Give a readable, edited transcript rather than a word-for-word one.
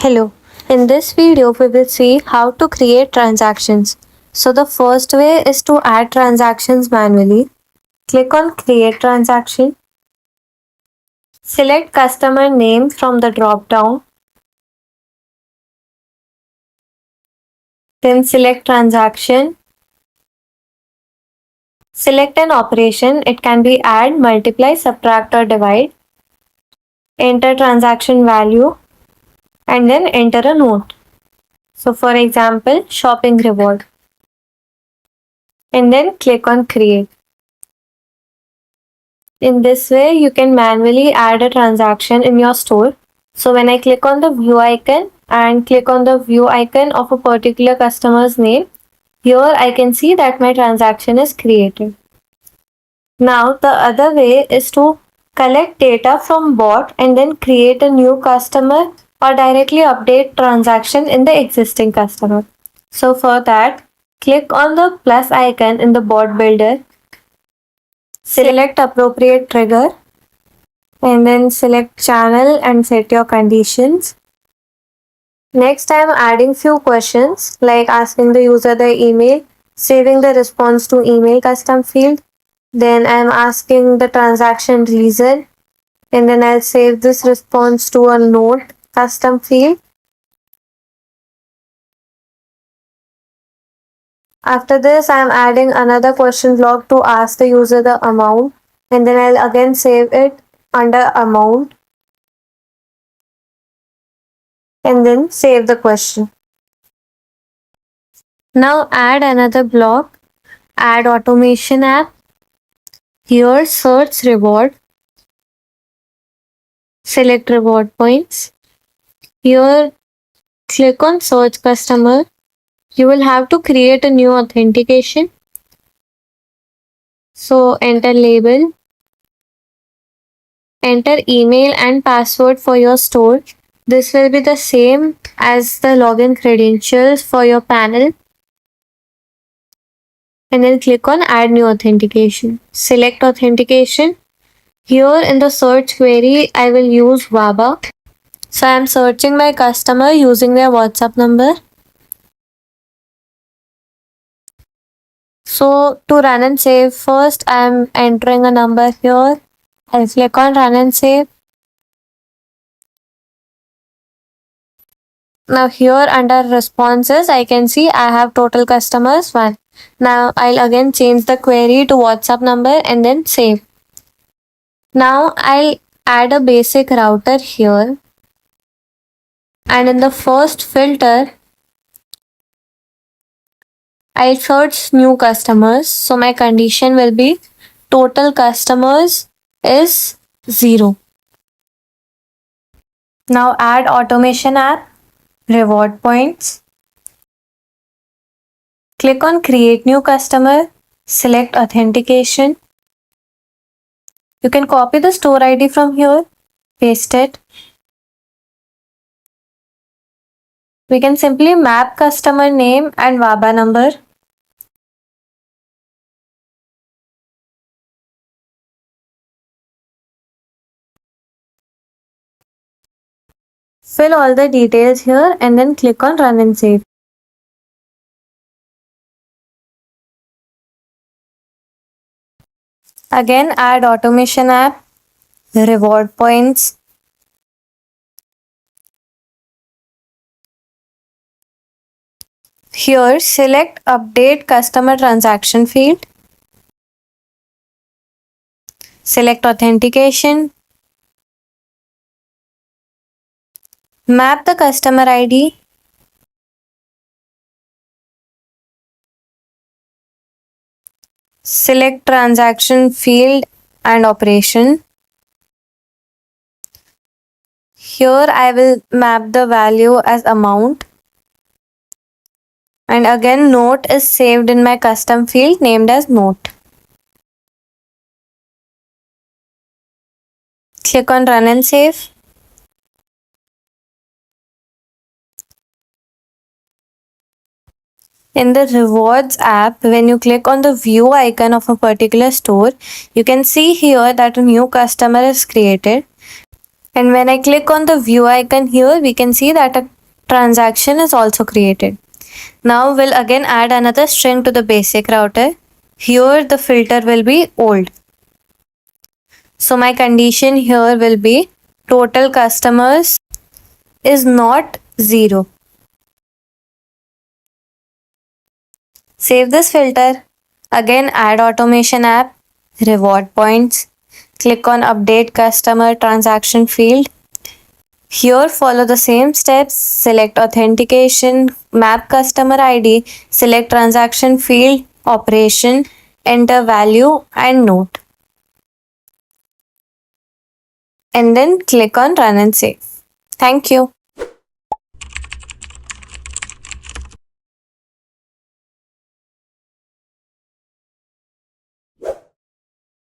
Hello. In this video, we will see how to create transactions. So the first way is to add transactions manually. Click on Create Transaction. Select customer name from the drop-down. Then select transaction. Select an operation. It can be add, multiply, subtract or divide. Enter transaction value and then enter a note. So for example, shopping reward. And then click on Create. In this way, you can manually add a transaction in your store. So when I click on the view icon and click on the view icon of a particular customer's name, here I can see that my transaction is created. Now the other way is to collect data from bot and then create a new customer or directly update transaction in the existing customer. So for that, click on the plus icon in the bot builder. Select appropriate trigger and then select channel and set your conditions. Next, I am adding few questions like asking the user their email, saving the response to email custom field. Then I am asking the transaction reason and then I'll save this response to a note custom field. After this, I am adding another question block to ask the user the amount and then I'll again save it under amount and then save the question. Now add another block, add automation app. Here search reward, select reward points. Here click on search customer. You will have to create a new authentication. So enter label, enter email and password for your store. This will be the same as the login credentials for your panel. And then click on add new authentication. Select authentication. Here in the search query, I will use WABA. So I am searching my customer using their WhatsApp number. So to run and save, first I am entering a number here. I'll click on run and save. Now here under responses, I can see I have total customers 1. Now I'll again change the query to WhatsApp number and then save. Now I'll add a basic router here. And in the first filter, I'll search new customers. So my condition will be total customers is 0. Now add automation app, reward points. Click on create new customer, select authentication. You can copy the store ID from here, paste it. We can simply map customer name and WABA number. Fill all the details here and then click on run and save. Again add automation app, reward points. Here select update customer transaction field. Select authentication. Map the customer ID. Select transaction field and operation. Here I will map the value as amount. And again note is saved in my custom field named as note. Click on run and save. In the rewards app, when you click on the view icon of a particular store, you can see here that a new customer is created. And when I click on the view icon here, we can see that a transaction is also created. Now we'll again add another string to the basic router. Here the filter will be old. So my condition here will be total customers is not 0. Save this filter. Again add automation app, reward points. Click on update customer transaction field. Here follow the same steps, select authentication, map customer ID, select transaction field, operation, enter value and note. And then click on run and save. Thank you.